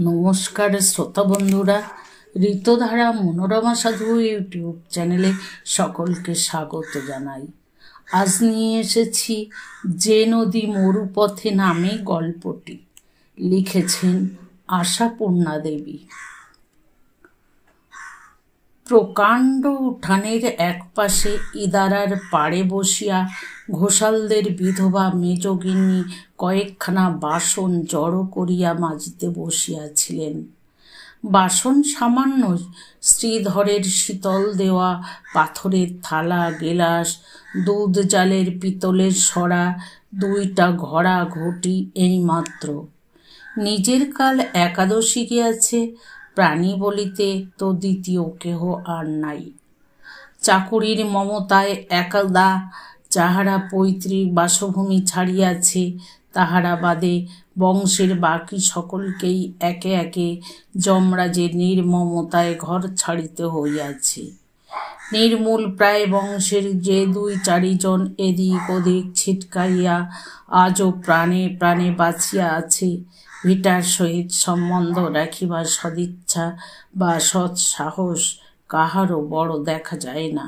নমস্কার শ্রোতা বন্ধুরা, ঋতুধারা মনোরমা সাধু ইউটিউব চ্যানেলে সকলকে স্বাগত জানাই। আজ নিয়ে এসেছি যে নদী মরুপথে নামে গল্পটি। লিখেছেন আশাপূর্ণা দেবী। প্রকাণ্ড উঠানের একপাশে ইদারার পাড়ে বসিয়া ঘোষালদের বিধবা মেজগিন্নি কয়েকখানা বাসন জড়ো করিয়া মাজিতে বসিয়াছিলেন। বাসন সামান্য, শ্রীধরের শীতল দেওয়া পাথরের থালা, গেলাস, দুধ জালের পিতলের সরা, দুইটা ঘড়া ঘটি, এইমাত্র। নিজের কাল একাদশী গিয়াছে, প্রাণী বলিতে তো দ্বিতীয় কেহ আর নাই। চাকুরির মমতায় একদা যাহারা পৈতৃক বাসভূমি ছাড়িয়াছে, তাহারা বাদে বংশের বাকি সকলকেই একে একে যমরাজের নির্মমতায় ঘর ছাড়িতে হইয়াছে। নির্মূল প্রায় বংশের যে দুই চারিজন এদিক ওদিক ছিটকাইয়া আজও প্রাণে প্রাণে বাঁচিয়া আছে, ভিটার সহিত সম্বন্ধ রাখিবার সদিচ্ছা বা সৎসাহস কাহারও বড় দেখা যায় না।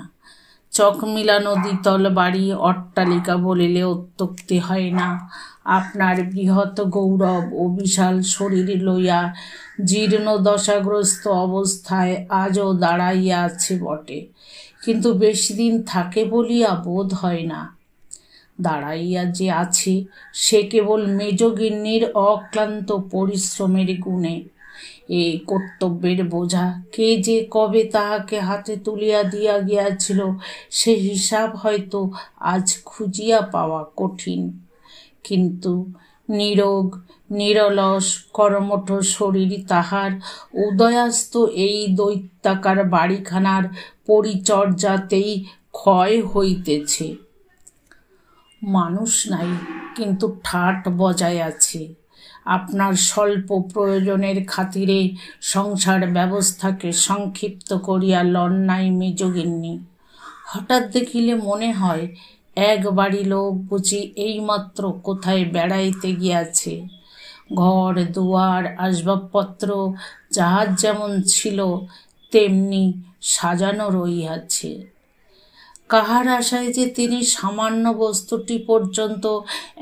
চক মিলানো দ্বিতল বাড়ি অট্টালিকা বলিলে অত্যুক্তি হয় না। আপনার বৃহৎ গৌরব ও বিশাল শরীর লইয়া জীর্ণ দশাগ্রস্ত অবস্থায় আজও দাঁড়াইয়া আছে বটে, কিন্তু বেশি দিন থাকে বলিয়া বোধ হয় না। দাঁড়াইয়া যে আছে সে কেবল মেজগিন্নির অক্লান্ত পরিশ্রমের গুণে। এই কর্তব্যের বোঝা কে যে কবে তাহাকে হাতে তুলিয়া দিয়া গিয়াছিল, সে হিসাব হয়তো আজ খুঁজিয়া পাওয়া কঠিন। কিন্তু নিরোগ নিরলস কর্মঠ শরীর তাহার উদয়াস্ত এই দৈত্যাকার বাড়িখানার পরিচর্যাতেই ক্ষয় হইতেছে। মানুষ নাই, কিন্তু ঠাট বজায় আছে। আপনার স্বল্প প্রয়োজনের খাতিরে সংসার ব্যবস্থাকে সংক্ষিপ্ত করিয়া লন নাই মেজগিন্নি। হঠাৎ দেখিলে মনে হয় এক বাড়ি লোক বুঝি এইমাত্র কোথায় বেড়াইতে গিয়াছে। ঘর দুয়ার আসবাবপত্র যাহার যেমন ছিল তেমনি সাজানো রহিয়াছে। কাহার আশায় যে তিনি সামান্য বস্তুটি পর্যন্ত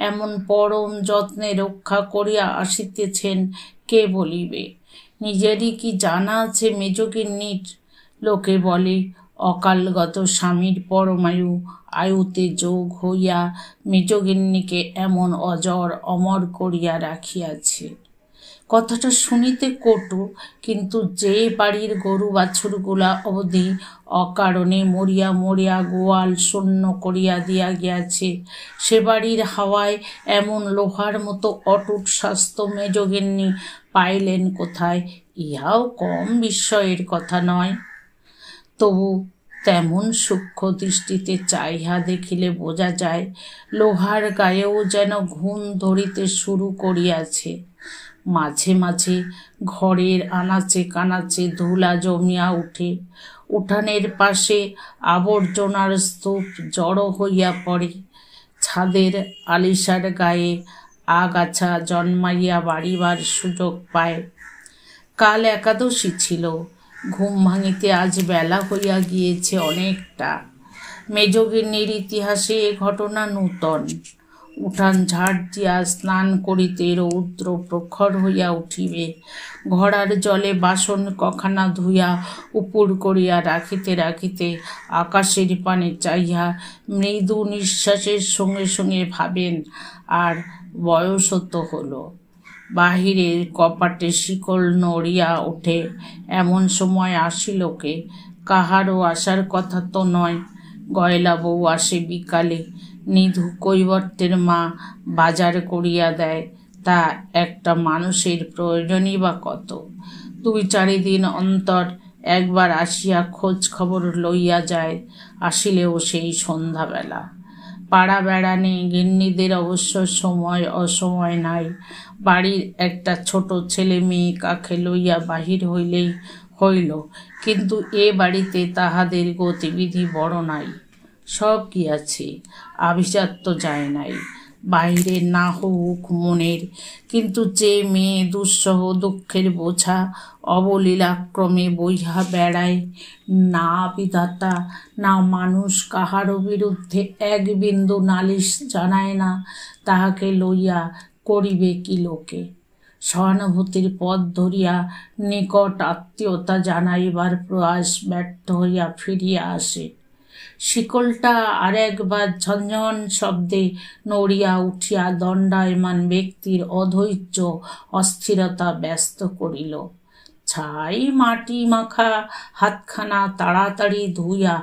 এমন পরম যত্নে রক্ষা করিয়া আসিতেছেন কে বলিবে? নিজেরই কি জানা আছে মেজগিন্নির? লোকে বলে অকালগত স্বামীর পরমায়ু আয়ুতে যোগ হইয়া মেজগিন্নিকে এমন অজর অমর করিয়া রাখিয়াছে। কথাটা শুনিতে কটু, কিন্তু যে বাড়ির গরু বাছুরগুলা অবধি অকারণে মরিয়া মরিয়া গোয়াল শূন্য করিয়া দিয়া গিয়াছে, সে বাড়ির হাওয়ায় এমন লোহার মতো অটুট স্বাস্থ্য মেজগিন্নি পাইলেন কোথায়? ইহাও কম বিস্ময়ের কথা নয়। তবু তেমন সূক্ষ্ম দৃষ্টিতে চাহিয়া দেখিলে বোঝা যায় লোহার গায়েও যেন ঘুণ ধরিতে শুরু করিয়াছে। মাঝে মাঝে ঘরের আনাচে কানাচে ধুলা জমিয়া উঠে, উঠানের পাশে আবর্জনার স্তূপ জড়ো হইয়া পড়ে, ছাদের আলিশার গায়ে আগাছা জন্মাইয়া বাড়িবার সুযোগ পায়। কাল একাদশী ছিল, ঘুম ভাঙিতে আজ বেলা হইয়া গিয়েছে অনেকটা। মেজগিন্নির ইতিহাসে এ ঘটনা নূতন। উঠান ঝাড় দিয়া স্নান করিতে রৌদ্র প্রখর হইয়া উঠিবে। ঘড়ার জলে বাসন কখানা ধুইয়া উপুর করিয়া রাখিতে রাখিতে আকাশের পানে চাহিয়া মৃদু নিঃশ্বাসের সঙ্গে সঙ্গে ভাবেন, আর বয়সও তো হলো। বাহিরের কপাটে শিকল নড়িয়া ওঠে। এমন সময় আসিল কে? কাহারও আসার কথা তো নয়। গয়লা বউ আসে বিকালে, নিধু কৈবর্তের মা বাজার করিয়া দেয়। তা একটা মানুষের প্রয়োজনই বা কত? 2-4 দিন অন্তর একবার আসিয়া খোঁজ খবর লইয়া যায়, আসিলেও সেই সন্ধ্যাবেলা। পাড়া বেড়ানে গিন্নিদের অবশ্য সময় অসময় নাই। বাড়ির একটা ছোট ছেলে মেয়ে কাকে লইয়া বাহির হইলেই হইল, কিন্তু এ বাড়িতে তাহাদের গতিবিধি বড় নাই। সব গিয়াছে, আভিজাত্য যায় নাই। বাইরে না হোক মনের, কিন্তু যে মেয়ে দুঃসহ দুঃখের বোঝা অবলীলাক্রমে বইহা বেড়ায়, না বিধাতা না মানুষ কাহারও বিরুদ্ধে এক বিন্দু নালিশ জানায় না, তাহাকে লইয়া করিবে কি লোকে? সহানুভূতির পথ ধরিয়া নিকট আত্মীয়তা জানাইবার প্রয়াস ব্যর্থ হইয়া ফিরিয়া আসে। শিকলটা আর একবার ঝনঝন শব্দে নড়িয়া উঠিয়া দণ্ডায়মান ব্যক্তির অধৈর্য অস্থিরতা ব্যস্ত করিল। ছাই মাটি মাখা হাতখানা তাড়াতাড়ি ধুইয়া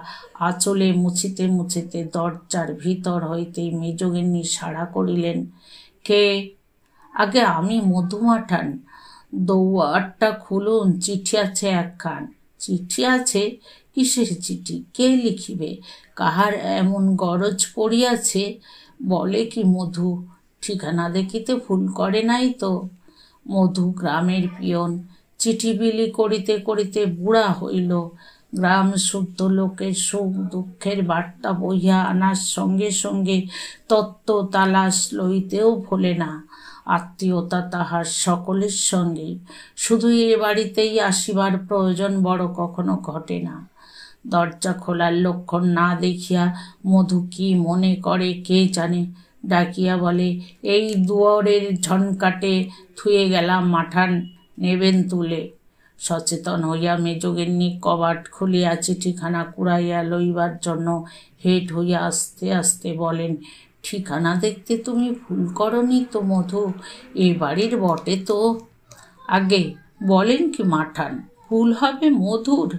আঁচলে মুছিতে মুছিতে দরজার ভিতর হইতেই মেজগিন্নি সাড়া করিলেন, কে? আগে আমি মধুমাঠান। দৌয়ারটা খুলুন, চিঠি আছে একখান। চিঠি আছে? কিসের চিঠি? কে লিখিবে? কাহার এমন গরজ পড়িয়াছে? বলে কি মধু? ঠিকানা দেখিতে ভুল করে নাই তো? মধু গ্রামের পিয়ন, চিঠি বিলি করিতে করিতে বুড়া হইল। গ্রাম শুদ্ধ লোকের সুখ দুঃখের বার্তা বইয়া আনার সঙ্গে সঙ্গে তত্ত্ব তালাশ লইতেও ভোলে না। আত্মীয়তা তাহার সকলের সঙ্গেই, শুধু এ বাড়িতেই আসিবার প্রয়োজন বড় কখনো ঘটে না। দরজা খোলার লক্ষণ না দেখিয়া মধু কি মনে করে কে জানে, ডাকিয়া বলে, এই দুয়ারের ঝনকাটে থুয়ে গেলাম মাঠান, নেবেন তুলে। সচেতন হইয়া মেজগিন্নি কবাট খুলিয়া চিঠিখানা কুড়াইয়া লইবার জন্য হেঁট হইয়া আস্তে আস্তে বলেন, ঠিকানা দেখতে তুমি ভুল করনি তো মধু? এ বাড়ির বটে তো? আগে বলেন কি মাঠান, ভুল হবে মধুর?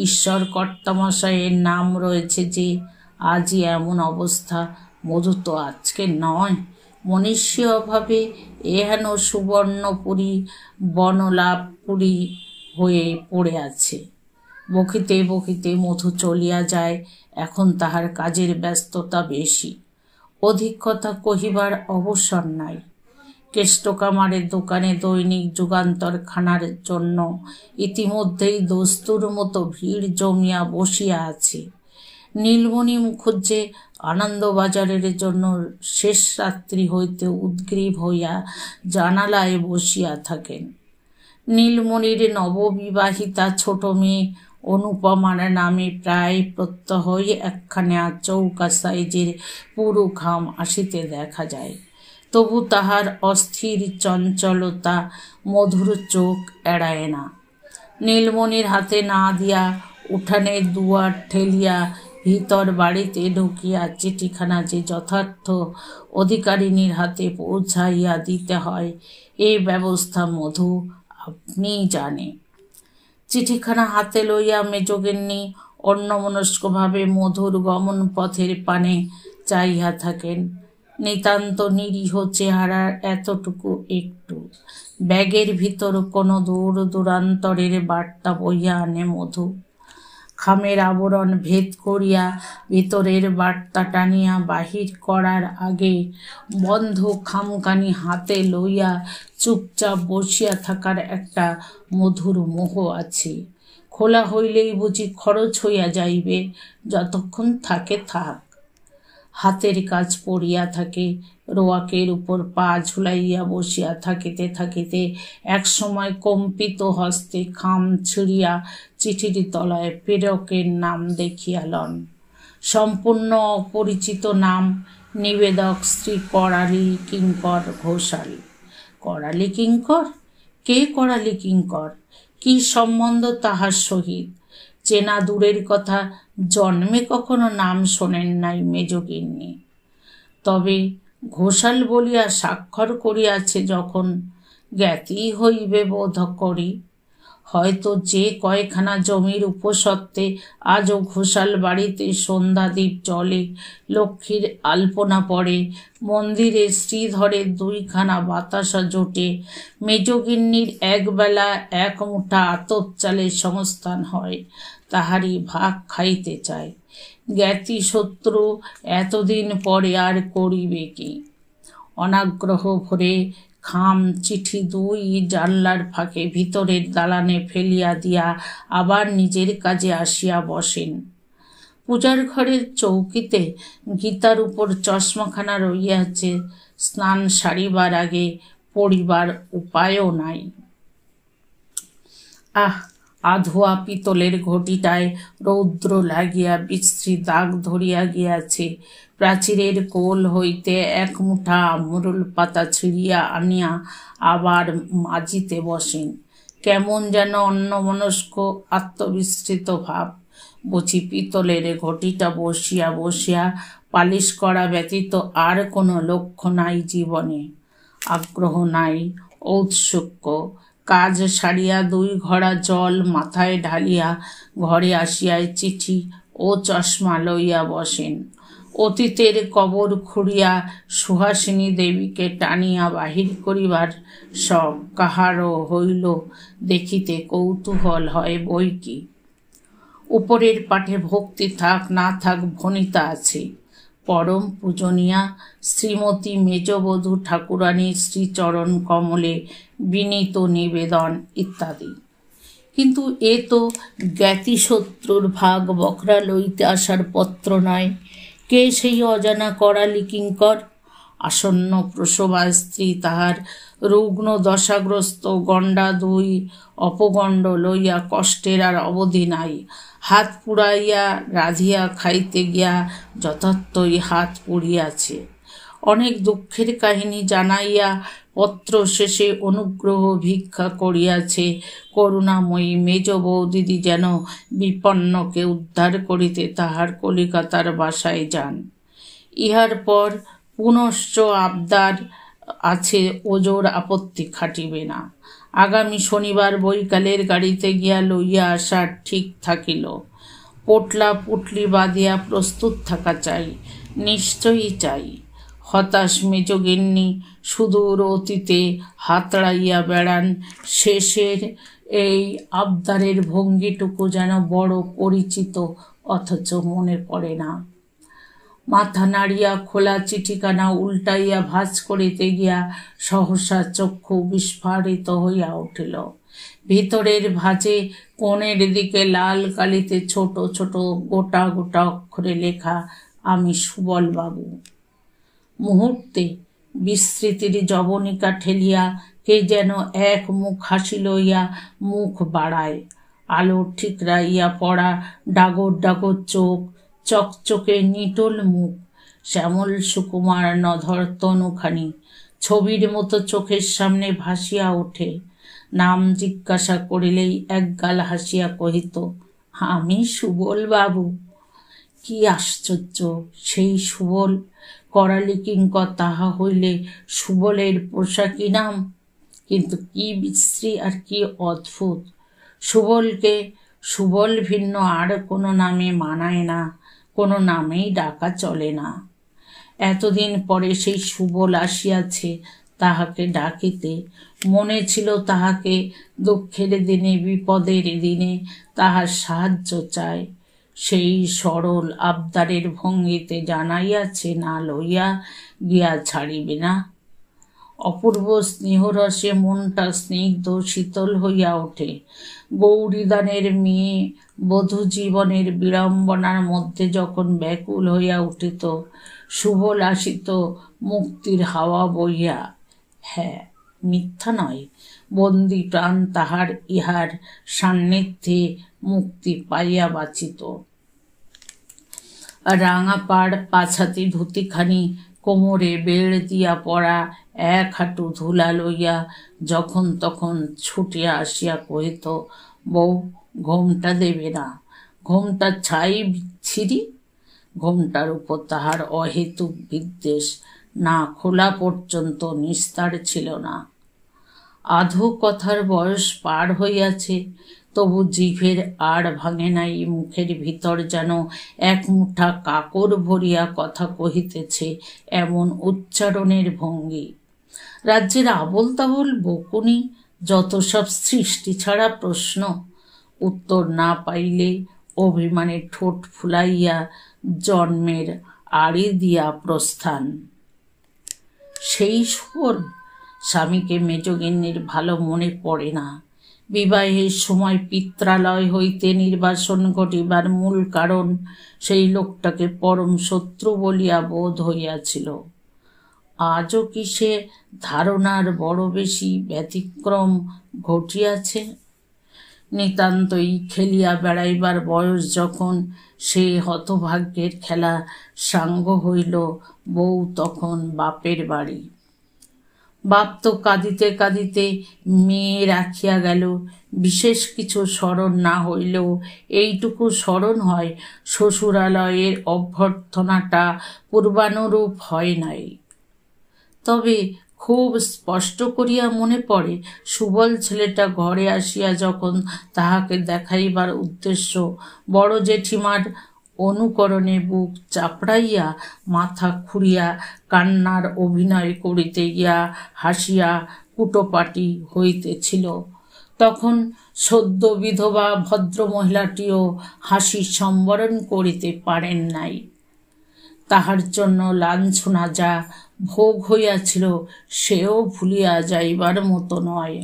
ঈশ্বর কর্তামশাইয়ের নাম রয়েছে যে, আজই এমন অবস্থা। মধু তো আজকে নয়, মনীষী অভাবে এহেন সুবর্ণপুরী বনলাভপুরী হয়ে পড়ে আছে। বকিতে বকিতে মধু চলিয়া যায়। এখন তাহার কাজের ব্যস্ততা বেশি, অধিক কথা কহিবার অবসর নাই। কেষ্টকামারের দোকানে দৈনিক যুগান্তর খানার জন্য ইতিমধ্যেই দস্তুর মতো ভিড় জমিয়া বসিয়া আছে। নীলমণি মুখুজ্জে আনন্দবাজারের জন্য শেষ রাত্রি হইতে উদ্গ্রীব হইয়া জানালায় বসিয়া থাকেন। নীলমণির নববিবাহিতা ছোট মেয়ে অনুপমার নামে প্রায় প্রত্যহই একখানা চৌকা সাইজের পুরু খাম আসিতে দেখা যায়। তবু তাহার অস্থির চঞ্চলতা মধুর চোখ এড়ায় না। নীলমণির হাতে না দিয়া উঠানের দুয়ার ঠেলিয়া ভিতর বাড়িতে ঢুকিয়া চিঠিখানা যে যথার্থ অধিকারিণীর হাতে পৌঁছাইয়া দিতে হয়, এই ব্যবস্থা মধু আপনি জানে। চিঠিখানা হাতে লইয়া মেজগিন্নি অন্যমনস্কভাবে মধুর গমন পথের পানে চাইয়া থাকেন। নিতান্ত নিরীহ চেহারার এতটুকু একটু ব্যাগের ভিতর কোনো দূর দূরান্তরের বার্তা বইয়া আনে মধু। খামের আবরণ ভেদ করিয়া ভিতরের বার্তা টানিয়া বাহির করার আগে বন্ধ খামখানি হাতে লইয়া চুপচাপ বসিয়া থাকার একটা মধুর মোহ আছে। খোলা হইলেই বুঝি খরচ হইয়া যাইবে, যতক্ষণ থাকে থাক। হাতের কাজ পড়িয়া থাকে। রোয়াকের উপর পা ঝুলাইয়া বসিয়া থাকিতে থাকিতে এক সময় কম্পিত হস্তে খাম ছিঁড়িয়া চিঠির তলায় প্রেরকের নাম দেখিয়া লন। সম্পূর্ণ অপরিচিত নাম, নিবেদক শ্রী করালি কিঙ্কর ঘোষাল। করালি কিঙ্কর? কে করালি কিঙ্কর? কি সম্বন্ধ তাহার সহিত? চেনা দূরের কথা, জন্মে কখনো নাম শোনেন নাই মেজগিন্নি। তবে ঘোষাল বলিয়া স্বাক্ষর করিয়াছে যখন, জ্ঞাতি হইবে বোধ করি। হয়তো যে কয়খানা জমির উপসত্ত্বে আজও ঘোষাল বাড়িতে সন্ধ্যাদীপ জ্বলে, লক্ষ্মীর আলপনা পড়ে, মন্দিরে শ্রীধরের দুইখানা বাতাসা জোটে, মেজগিন্নির একবেলা এক মুঠা আতপ চালের সংস্থান হয়, তাহারই ভাগ খাইতে চায়। জ্ঞাতি শত্রু এতদিন পরে আর করিবে কি? অনাগ্রহ ভরে খাম চিঠি দুই জানলার ফাঁকে ভিতরের দালানে ফেলিয়া দিয়া আবার নিজের কাজে আসিয়া বসেন। পূজার ঘরের চৌকিতে গীতার উপর চশমাখানা রইয়াছে, স্নান সারিবার আগে পড়িবার উপায়ও নাই। আধোয়া পিতলের ঘটিটায় রৌদ্র লাগিয়া বিশ্রী দাগ ধরিয়া গিয়াছে। প্রাচীরের কোল হইতে এক মুঠা আমরুল পাতা ছিঁড়িয়া আনিয়া আবার মাজিতে বসেন। কেমন যেন অন্যমনস্ক আত্মবিস্মৃত ভাব। বুঝি পিতলের ঘটিটা বসিয়া বসিয়া পালিশ করা ব্যতীত আর কোনো লক্ষ্য নাই জীবনে, আগ্রহ নাই, ঔৎসুক্য। কাজ সারিয়া 2 ঘড়া জল মাথায় ঢালিয়া ঘরে আসিয়ায় চিঠি ও চশমা লইয়া বসেন। অতীতের কবর খুঁড়িয়া সুহাসিনী দেবীকে টানিয়া বাহির করিবার শখ কাহারও হইল দেখিতে কৌতূহল হয় বই কি। উপরের পাঠে ভক্তি থাক না থাক ভণিতা আছে। পরম পূজনীয়া শ্রীমতী মেজবধূ ঠাকুরানীর শ্রীচরণ কমলে বিনীত নিবেদন ইত্যাদি। কিন্তু এ তো জ্ঞাতি শত্রুর ভাগ বকরা লইতে আসার পত্র নয়। কে সেই অজানা করালি কিঙ্কর? আসন্ন প্রসবা স্ত্রী, তাহার রুগ্ন দশাগ্রস্ত গণ্ডা 2 অপগণ্ড লইয়া কষ্টের আর অবধি নাই। হাত পুড়াইয়া রাধিয়া খাইতে গিয়া যথার্থই হাত পুড়িয়াছে। অনেক দুঃখের কাহিনী জানাইয়া পত্র শেষে অনুগ্রহ ভিক্ষা করিয়াছে। করুণাময়ী মেজ বৌদিদি যেন বিপন্নকে উদ্ধার করিতে তাহার কলিকাতার বাসায় যান। ইহার পর পুনশ্চ আবদার আছে, ওজোর আপত্তি খাটিবে না। আগামী শনিবার বৈকালের গাড়িতে গিয়া লইয়া আসার ঠিক থাকিল। পোটলা পুটলি বাঁধিয়া প্রস্তুত থাকা চাই, নিশ্চয়ই চাই। হতাশ মেজগিন্নি সুদূর অতীতে হাতড়াইয়া বেড়ান। শেষের এই আবদারের ভঙ্গিটুকু যেন বড় পরিচিত, অথচ মনে পড়ে না। মাথা নাড়িয়া খোলা চিঠিখানা উল্টাইয়া ভাঁজ করিতে গিয়া সহসা চক্ষু বিস্ফারিত হইয়া উঠিল। ভিতরের ভাঁজে কোণের দিকে লাল কালিতে ছোট ছোট গোটা গোটা অক্ষরে লেখা, আমি সুবল বাবু। মুহূর্তে বিস্মৃতির জবনিকা ঠেলিয়া কে যেন এক মুখ হাসি লইয়া মুখ বাড়ায়। আলো ঠিকরাইয়া পড়া ডাগর ডাগর চোখ, চকচকে নিটোল মুখ, শ্যামল সুকুমার নধর তনুখানি ছবির মতো চোখের সামনে ভাসিয়া ওঠে। নাম জিজ্ঞাসা করিলেই একগাল হাসিয়া কহিত, আমি সুবল বাবু। কি আশ্চর্য! সেই সুবল! করালি কিঙ্কর তাহা হইলে সুবলের পোশাকি নাম। কিন্তু কি বিশ্রী আর কি অদ্ভুত! সুবলকে সুবল ভিন্ন আর কোনো নামে মানায় না, কোনো নামেই ডাকা চলে না। এতদিন পরে সেই সুবল আসিয়াছে তাহাকে ডাকিতে। মনে ছিল তাহাকে দুঃখের দিনে বিপদের দিনে তাহার সাহায্য চায়। সেই সরল আবদারের ভঙ্গিতে জানাইয়াছে না লইয়া গিয়া ছাড়িবে না। অপূর্ব স্নেহরসে মনটা স্নিগ্ধ শীতল হইয়া ওঠে। গৌরীদানের মেয়ে বধূ জীবনের বিড়ম্বনার মধ্যে যখন ব্যাকুল হইয়া উঠিত, সুবল আসিত মুক্তির হাওয়া বইয়া। হ্যাঁ, মিথ্যা নয়, বন্দি প্রাণ তাহার ইহার সান্নিধ্যে মুক্তি পাইয়া বাঁচিত। রাঙা পাড় পাছাতি ধুতিখানি কোমরে বেড় দিয়া পড়া, 1 হাঁটু ধুলা লইয়া যখন তখন ছুটিয়া আসিয়া কহিত, বউ, ঘোমটা দেবে না? ঘোমটা ছাই বিচ্ছিরি। ঘোমটার উপর তাহার অহেতুক বিদ্বেষ না খোলা পর্যন্ত নিস্তার ছিল না। আধো কথার বয়স পার হইয়াছে, তবু জিভের আর ভাঙে নাই। মুখের ভিতর যেন এক মুঠা কাকড় ভরিয়া কথা কহিতেছে, এমন উচ্চারণের ভঙ্গি। রাজ্যের আবল তাবল বকুনি, যত সব সৃষ্টি ছাড়া প্রশ্ন। উত্তর না পাইলে অভিমানে ঠোঁট ফুলাইয়া জন্মের আড়ি দিয়া প্রস্থান। সেই সুবল? স্বামীকে মেজগিন্নির ভালো মনে পড়ে না। বিবাহের সময় পিত্রালয় হইতে নির্বাসন ঘটিবার মূল কারণ সেই লোকটাকে পরম শত্রু বলিয়া বোধ হইয়াছিল। আজও কি সে ধারণার বড় বেশি ব্যতিক্রম ঘটিয়াছে? নিতান্তই খেলিয়া বেড়াইবার বয়স যখন, সে হতভাগ্যের খেলা সাঙ্গ হইল, বউ তখন বাপের বাড়ি। বাপ তো কাঁদিতে কাঁদিতে মেয়ে রাখিয়া গেল। বিশেষ কিছু স্মরণ না হইলেও এইটুকু স্মরণ হয়, শ্বশুরালয়ের অভ্যর্থনাটা পূর্বানুরূপ হয় নাই। তবে খুব স্পষ্ট করিয়া মনে পড়ে, সুবল ছেলেটা ঘরে আসিয়া যখন তাহাকে দেখাইবার উদ্দেশ্য বড় জেঠিমার অনুকরণে বুক চাপড়াইয়া মাথা খুঁড়িয়া কান্নার অভিনয় করিতে গিয়া হাসিয়া কুটোপাটি হইতেছিল, তখন সদ্য বিধবা ভদ্রমহিলাটিও হাসি সম্বরণ করিতে পারেন নাই। তাহার জন্য লাঞ্ছনা যা ভোগ হইয়াছিল সেও ভুলিয়া যাইবার মতো নয়।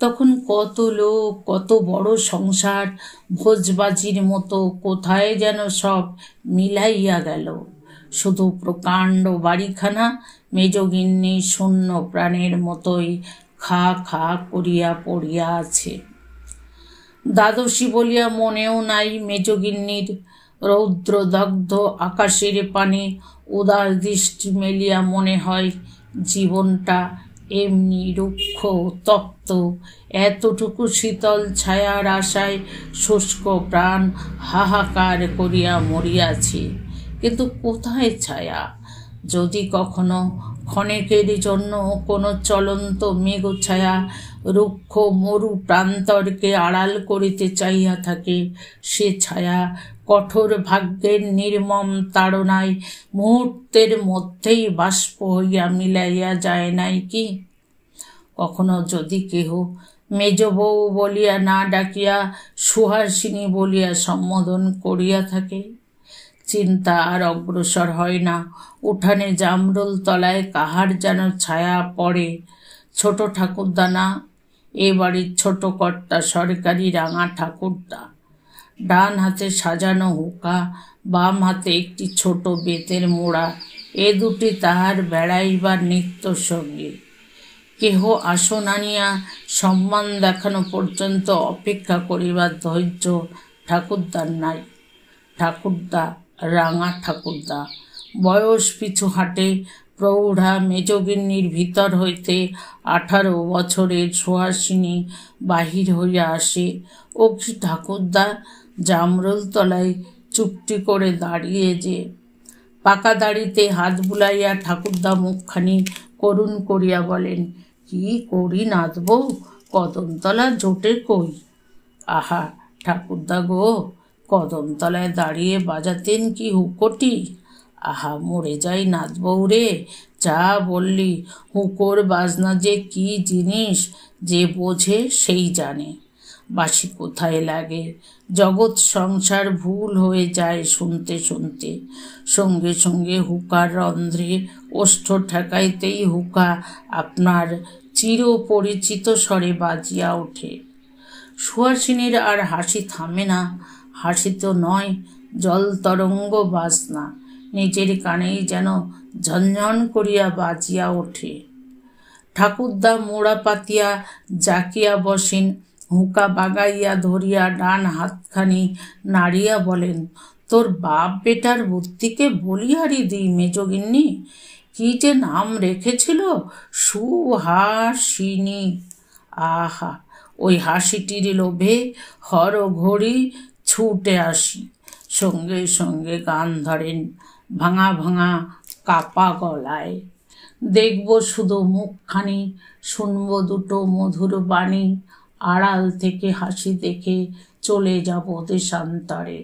তখন কত লোক, কত বড় সংসার, ভোজবাজির মতো কোথায় যেন সব মিলাইয়া গেল। শুধু প্রকাণ্ড বাড়িখানা মেজগিন্নি শূন্য প্রাণের মতোই খা খা করিয়া পড়িয়া আছে। দ্বাদশী বলিয়া মনেও নাই মেজগিন্নির। রৌদ্রদগ্ধ আকাশের পানে উদার দৃষ্টি মেলিয়া মনে হয় জীবনটা এমনি রুক্ষ তপ্ত। এতটুকু শীতল ছায়ার আশায় শুষ্ক প্রাণ হাহাকার করিয়া মরিয়াছে, কিন্তু কোথায় ছায়া? যদি কখনো ক্ষণেকের জন্য কোনো চলন্ত মেঘছায়া রুক্ষ মরু প্রান্তরকে আড়াল করিতে চাইয়া থাকে, সে ছায়া কঠোর ভাগ্যের নির্মম তাড়নায় মুহূর্তের মধ্যেই বাষ্প হইয়া মিলাইয়া যায় নাই কি? কখনো যদি কেহ মেজ বউ বলিয়া না ডাকিয়া সুহাসিনী বলিয়া সম্বোধন করিয়া থাকে, চিন্তা আর অগ্রসর হয় না। উঠানে জামরুল তলায় কাহার যেন ছায়া পড়ে। ছোট ঠাকুরদা না, এ বাড়ির ছোট কর্তা, সরকারি রাঙা ঠাকুরদা। ডান হাতে সাজানো হুঁকা, বাম হাতে একটি ছোট বেতের মোড়া, এ দুটি তাহার বেড়াইবার নিত্য সঙ্গী। কেহ আসন আনিয়া সম্মান দেখানো পর্যন্ত অপেক্ষা করিবার ধৈর্য ঠাকুরদার নাই। ঠাকুরদা রাঙা ঠাকুরদা বয়স পিছু হাঁটে। প্রৌঢ়া মেজগিন্নির ভিতর হইতে 18 বছরের সুহাসিনী বাহির হইয়া আসে। ও কি ঠাকুরদা, জামরুল তলায় চুপটি করে দাঁড়িয়ে যে। পাকা দাড়িতে হাত বুলাইয়া ঠাকুরদা মুখখানি করুণ করিয়া বলেন, কি করি নাথবো, কদমতলা জোটে কই? আহা ঠাকুরদা গো, কদমতলায় দাঁড়িয়ে বাজাতেন কি হুঁকোটি? আহা মরে যাই নাথবউ রে, যা বললি। হুঁকোর বাজনা যে কি জিনিস, যে বোঝে সেই জানে। বাঁশি কোথায় লাগে, জগৎ সংসার ভুল হয়ে যায় শুনতে শুনতে। সঙ্গে সঙ্গে হুঁকার রন্ধ্রে ওষ্ঠ ঠেকাইতেই হুঁকা আপনার চিরপরিচিত স্বরে বাজিয়া ওঠে। সুহাসিনীর আর হাসি থামে না। হাসি তো নয়, জল তরঙ্গ বাজনা নিজের কানেই যেন ঝনঝন করিয়া বাজিয়া ওঠে। ঠাকুরদা মোড়া পাতিয়া জাকিয়া বসেন, হুঁকা বাগাইয়া ধরিয়া ডান হাতখানি নাড়িয়া বলেন, তোর বাপ বেটার বুদ্ধিকে বলিহারি দিই মেজগিন্নি। কি যে নাম রেখেছিল, সুহাসিনী। আহা, ওই হাসিটির লোভে হর ঘড়ি ছুটে আসি। সঙ্গে সঙ্গে গান ধরেন ভাঙা ভাঙা কাপা গলায়। দেখব শুধু মুখখানি, শুনব দুটো মধুর বাণী। আড়াল থেকে হাসি দেখে চলে যাব দেশান্তরে।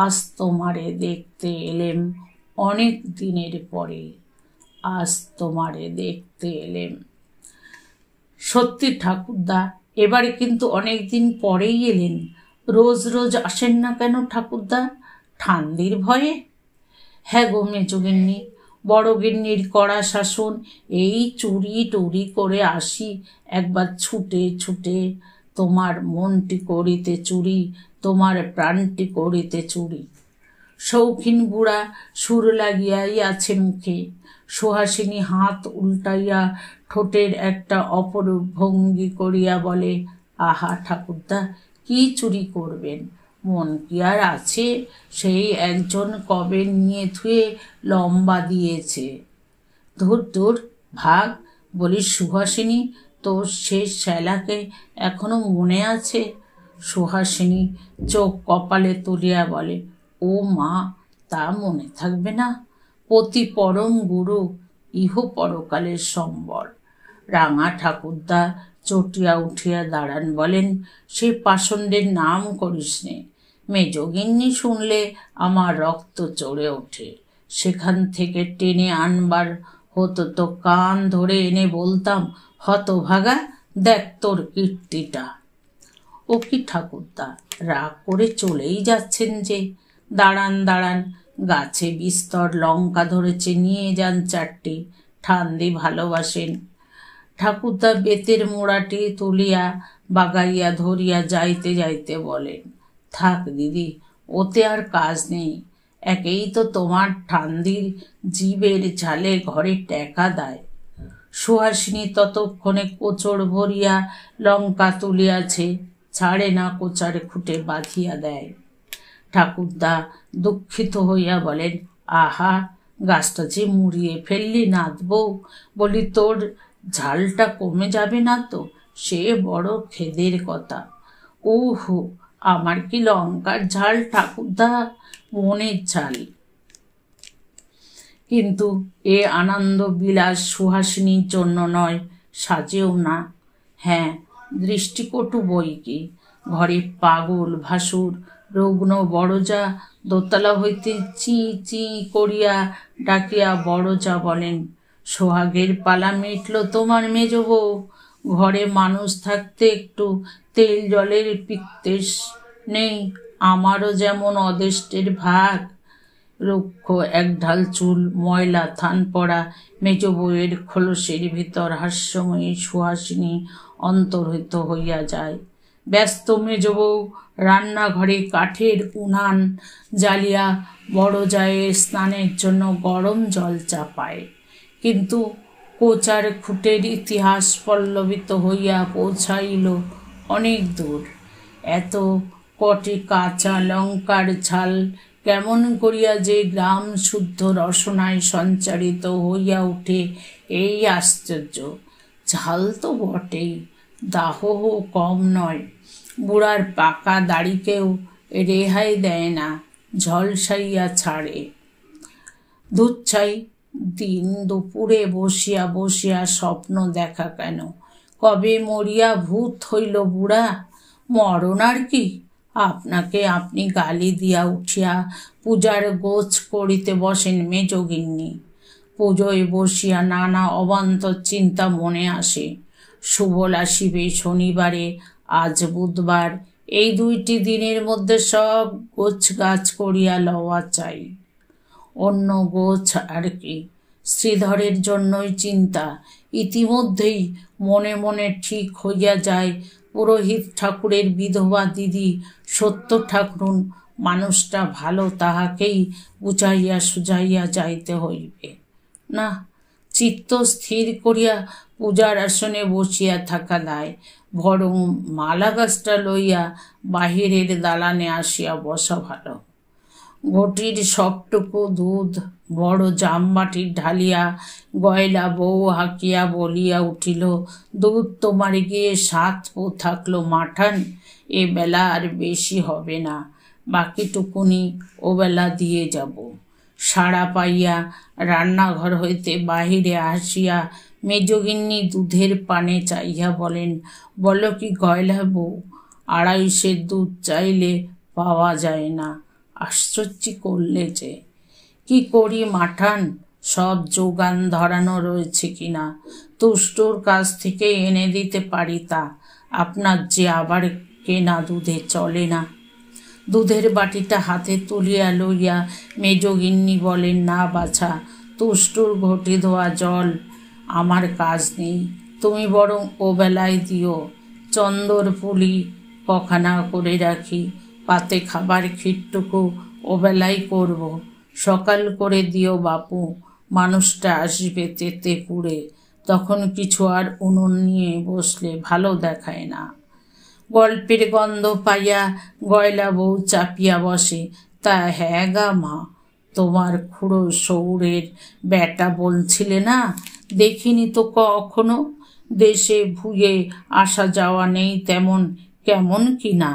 আজ তোমারে দেখতে এলেম অনেক দিনের পরে, আজ তোমারে দেখতে এলেম। সত্যি ঠাকুরদা, এবারে কিন্তু অনেক দিন পরেই এলেন। রোজ রোজ আসেন না কেন ঠাকুরদা? ঠান্দির ভয়ে? হ্যাঁ গো মেজগিন্নি, বড়গিন্নির কড়া শাসন, এই চুরি টুরি করে আসি একবার ছুটে ছুটে, তোমার মনটি করিতে চুরি, তোমার প্রাণটি করিতে চুরি। শৌখিন বুড়া সুর লাগিয়াই আছে মুখে। সুহাসিনী হাত উল্টাইয়া ঠোঁটের একটা অপরূপ ভঙ্গি করিয়া বলে, আহা ঠাকুরদা, কি চুরি করবেন? মন কি আর আছে? সেই একজন কবে নিয়ে থুয়ে লম্বা দিয়েছে। ধুর ধুর, ভাগ। বলি সুহাসিনী, তোর শেষ শ্যালাকে এখনো মনে আছে? সুহাসিনী চোখ কপালে তুলিয়া বলে, ও মা, তা মনে থাকবে না? পতি পরম গুরু, ইহ পরকালের সম্বর। রাঙা ঠাকুরদা চটিয়া উঠিয়া দাঁড়ান, বলেন, সে পাষণ্ডের নাম করিস নে। মেজগিন্নি শুনলে আমার রক্ত চড়ে ওঠে। সেখান থেকে টেনে আনবার হতো তো কান ধরে এনে বলতাম, হতভাগা, দেখ তোর কীর্তিটা। ও কি ঠাকুরদা, রাগ করে চলেই যাচ্ছেন যে? দাঁড়ান দাঁড়ান, গাছে বিস্তর লঙ্কা ধরেছে, নিয়ে যান চারটি, ঠান্দি ভালোবাসেন। ঠাকুরদা বেতের মোড়াটি তুলিয়া বাগাইয়া ধরিয়া যাইতে যাইতে বলেন, থাক দিদি, ওতে আর কাজ নেই। একেই তো তোমার ঠান্দির জীবের ঝালে ঘরে টেকা দেয়। সুহাসিনী ততক্ষণে কোচড় ভরিয়া লঙ্কা তুলিয়াছে, ছাড়ে না, কোচারে খুঁটে বাঁধিয়া দেয়। ঠাকুরদা দুঃখিত হইয়া বলেন, আহা, গাছটা যে মুড়িয়ে ফেললি নাথ বউ। বলি, তোর ঝালটা কমে যাবে না তো? সে বড় খেদের কথা। ওহো, আমার কি লঙ্কার ঝাল ঠাকুরদা? মনের ঝাল। কিন্তু এ আনন্দ বিলাস সুহাসিনীর জন্য নয়, সাজেও না। হ্যাঁ, দৃষ্টিকটু বই কি। ঘরে পাগল ভাসুর রুগ্ন বড়জা দোতলা হইতে চি চি করিয়া ডাকিয়া বড়জা বলেন, সোহাগের পালা মিটল তোমার মেজ বউ। ঘরে মানুষ থাকতে একটু তেল জলের পিত্তেস নেই, আমারও যেমন অদেষ্টের ভাগ। রুক্ষ এক ঢাল চুল ময়লা থান পড়া মেজ বউয়ের খোলসের ভিতর হাস্যময়ী সুহাসিনী অন্তর্হিত হইয়া যায়। ব্যস্ত মেজ বউ রান্নাঘরে কাঠের উনান জ্বালিয়া বড় জায়ের স্নানের জন্য গরম জল চাপায়। কিন্তু কোচার খুঁটের ইতিহাস পল্লবিত হইয়া পৌঁছাইল অনেক দূর। এত কটি কাঁচা লঙ্কার ঝাল কেমন করিয়া যে গ্রাম শুদ্ধ রসনায় সঞ্চারিত হইয়া উঠে, এই আশ্চর্য। ঝাল তো বটেই, দাহও কম নয়। বুড়ার পাকা দাড়িকেও রেহাই দেয় না, ঝলসাইয়া ছাড়ে। দুচ্ছাই, দিন দুপুরে বসিয়া বসিয়া স্বপ্ন দেখা কেন? কবে মরিয়া ভূত হইল বুড়া? মরণ আর কি? আপনাকে আপনি গালি দিয়া উঠিয়া পূজার গোছ করিতে বসেন মেজগিন্নি। পুজোয় বসিয়া নানা অবান্তর চিন্তা মনে আসে। সুবলা শিবে শনিবারে, আজ বুধবার, এই দুইটি দিনের মধ্যে সব গোছ গাছ করিয়া লওয়া চাই। অন্য গোছ আর কি? শ্রীধরের জন্যই চিন্তা। ইতিমধ্যেই মনে মনে ঠিক হইয়া যায়, পুরোহিত ঠাকুরের বিধবা দিদি সত্য ঠাকুরুন মানুষটা ভালো, তাহাকেই বুঝাইয়া সুঝাইয়া যাইতে হইবে। না, চিত্ত স্থির করিয়া পূজার আসনে বসিয়া থাকা দায়, বরং মালা গাছটা লইয়া বাহিরের দালানে আসিয়া বসা ভালো। ঘটির সবটুকু দুধ বড় জামবাটির ঢালিয়া গয়লা বউ হাঁকিয়া বলিয়া উঠিল, দুধ তোমার গিয়ে 7 পো থাকলো মাঠান, এ বেলা আর বেশি হবে না, বাকিটুকুনি ও বেলা দিয়ে যাব। সাড়া পাইয়া রান্নাঘর হইতে বাহিরে আসিয়া মেজগিন্নি দুধের পানে চাইয়া বলেন, বলো কি গয়লা বউ, 250 দুধ চাইলে পাওয়া যায় না? আশ্চর্য করলে যে। কি করি মাঠান, সব যোগান ধরানো রয়েছে কিনা? তুষ্টুর কাছ থেকে এনে দিতে পারি, তা আপনার যে আবার কেনা দুধে চলে না। দুধের বাটিটা হাতে তুলিয়া লইয়া মেজগিন্নি বলেন, না বাছা, তুষ্টুর ঘটি ধোয়া জল আমার কাজ নেই, তুমি বরং ওবেলায় দিও। চন্দর পুলি কখানা করে রাখি, পাতে খাবার ক্ষীরটুকু ওবেলাই করব। সকাল করে দিও বাপু, মানুষটা আসবে তেতে পুড়ে, তখন কিছু আর উনুন নিয়ে বসলে ভালো দেখায় না। গল্পের গন্ধ পাইয়া গয়লা বউ চাপিয়া বসে। তা হ্যাঁ গা মা, তোমার খুড়ো সৌরের বেটা বলছিলে না? দেখিনি তো কখনো, দেশে ভুয়ে আসা যাওয়া নেই তেমন, কেমন কি না?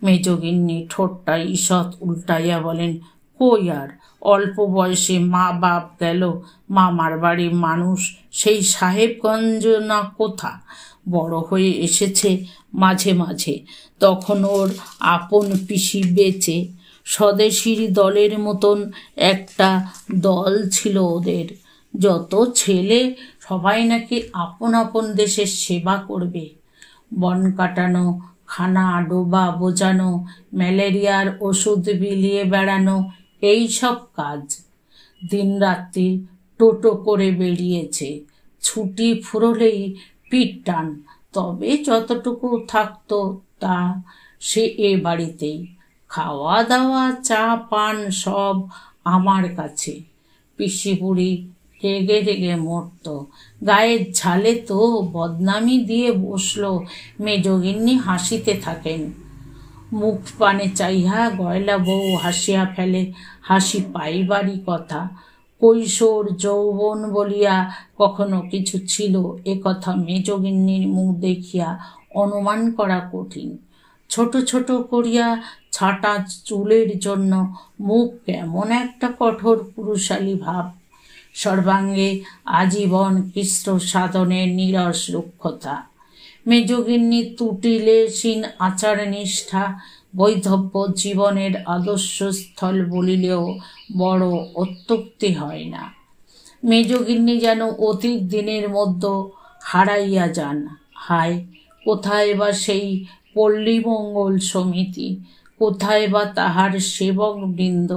মেজগিন্নি ঠোঁটটা ঈষৎ উল্টাইয়া বলেন, কই আর, অল্প বয়সে মা বাপ গেল, মামার বাড়ির মানুষ সেই সাহেবগঞ্জ না কোথা, বড় হয়ে এসেছে মাঝে মাঝে, তখন ওর আপন পিসি বেঁচে। স্বদেশীর দলের মতন একটা দল ছিল ওদের, যত ছেলে সবাই নাকি আপন আপন দেশের সেবা করবে। বন কাটানো, খানা ডোবা বোঝানো, ম্যালেরিয়ার ওষুধ বিলিয়ে বেড়ানো, এই সব কাজ। দিনরাত্রি টোটো করে বেরিয়েছে, ছুটি ফুরলেই পিঠ টান। তবে যতটুকু থাকতো তা সে এ বাড়িতেই, খাওয়া দাওয়া চা পান সব আমার কাছে। পিসি বুড়ি রেগে রেগে মরত, গায়ের ঝালে তো বদনামি দিয়ে বসলো। মেজগিন্নি হাসিতে থাকেন। মুখ পানে চাইহা গয়লা বউ হাসিয়া ফেলে, হাসি পাইবারই কথা। কৈশোর যৌবন বলিয়া কখনো কিছু ছিল এ কথা মেজগিন্নির মুখ দেখিয়া অনুমান করা কঠিন। ছোট ছোট করিয়া ছাটা চুলের জন্য মুখ কেমন একটা কঠোর পুরুষালী ভাব, সর্বাঙ্গে আজীবন কৃষ্ট সাধনের নিরস রুক্ষতা। মেজগিন্নির তুটিলেশীন আচার নিষ্ঠা বৈধব্য জীবনের আদর্শস্থল বলিলেও বড় অত্যুক্তি হয় না। মেজগিন্নি যেন অতীত দিনের মধ্যে হারাইয়া যান। হায়, কোথায় বা সেই পল্লীমঙ্গল সমিতি, কোথায় বা তাহার সেবকবৃন্দ?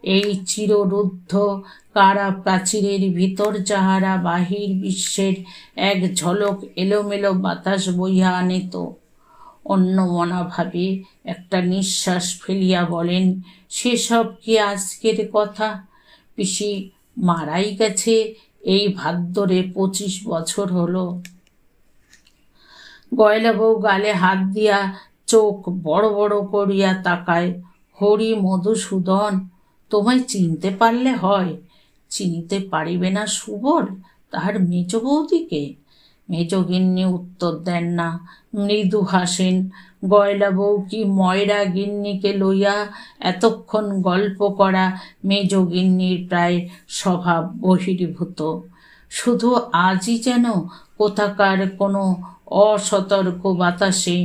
এই চিররুদ্ধ কারা প্রাচীরের ভিতর যাহারা বাহির বিশ্বের এক ঝলক এলোমেলো বাতাস বইয়া আনিত। অন্যমনাভাবে একটা নিঃশ্বাস ফেলিয়া বলেন, সেসব কি আজকের কথা? পিসি মারাই গেছে এই ভাদ্রে 25 বছর হলো। গয়লা বউ গালে হাত দিয়া চোখ বড় বড় করিয়া তাকায়। হরি মধুসূদন, তোমায় চিনতে পারলে হয়, চিনিতে পারিবে না সুবল তাহার মেজ বৌদিকে? মেজগিন্নি উত্তর দেন না, মৃদু হাসেন। গয়লা বউ কি ময়রা গিন্নিকে লইয়া এতক্ষণ গল্প করা মেজগিন্নির প্রায় স্বভাব বহির্ভূত। শুধু আজই যেন কোথাকার কোনো অসতর্ক বাতাসে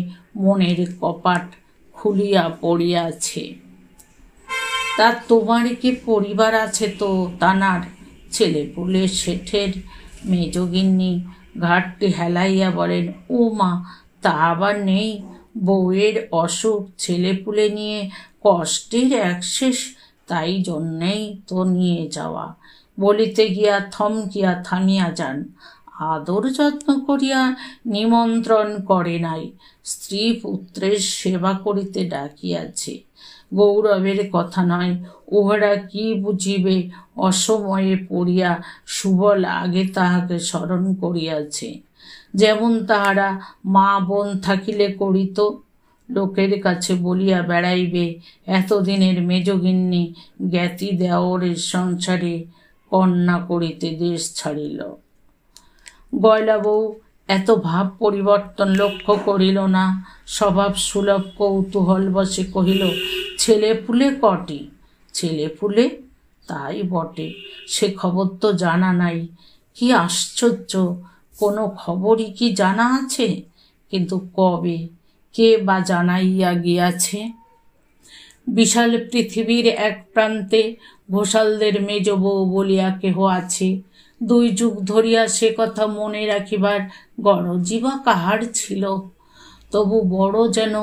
মনের কপাট খুলিয়া পড়িয়াছে। তা তোমার কি পরিবার আছে তো তানার? ছেলেপুলে শেঠের? মেজগিন্নি ঘাটটি হেলাইয়া বলেন, ও মা, তা আবার নেই। বউয়ের অসুখ, ছেলেপুলে নিয়ে কষ্টের একশেষ, তাই জন্যেই তো নিয়ে যাওয়া। বলিতে গিয়া থমকিয়া থামিয়া যান। আদর যত্ন করিয়া নিমন্ত্রণ করে নাই, স্ত্রী পুত্রের সেবা করিতে ডাকিয়াছে। গৌরবের কথা নয়, উহারা কি বুঝিবে? অসময়ে পড়িয়া সুবল আগে তাহাকে স্মরণ করিয়াছে, যেমন তাহারা মা বোন থাকিলে করিত। লোকের কাছে বলিয়া বেড়াইবে, এতদিনের মেজগিন্নি জ্ঞাতি দেওরের সংসারে কন্যা করিতে দেশ ছাড়িল। গয়লা বউ এত ভাব পরিবর্তন লক্ষ্য করিল না। স্বভাব সুলভ কৌতূহল বসে কহিল, ছেলেপুলে কটি? ছেলেপুলে? তাই বটে, সে খবর তো জানা নাই। কি আশ্চর্য, কোনো খবরই কি জানা আছে? কিন্তু কবে, কে বা জানাইয়া গিয়াছে? বিশাল পৃথিবীর এক প্রান্তে ঘোষালদের মেজ বউ বলিয়া কেহ আছে। 2 যুগ ধরিয়া সে কথা মনে রাখিবার গরজই বা কাহার ছিল? তবু বড় যেন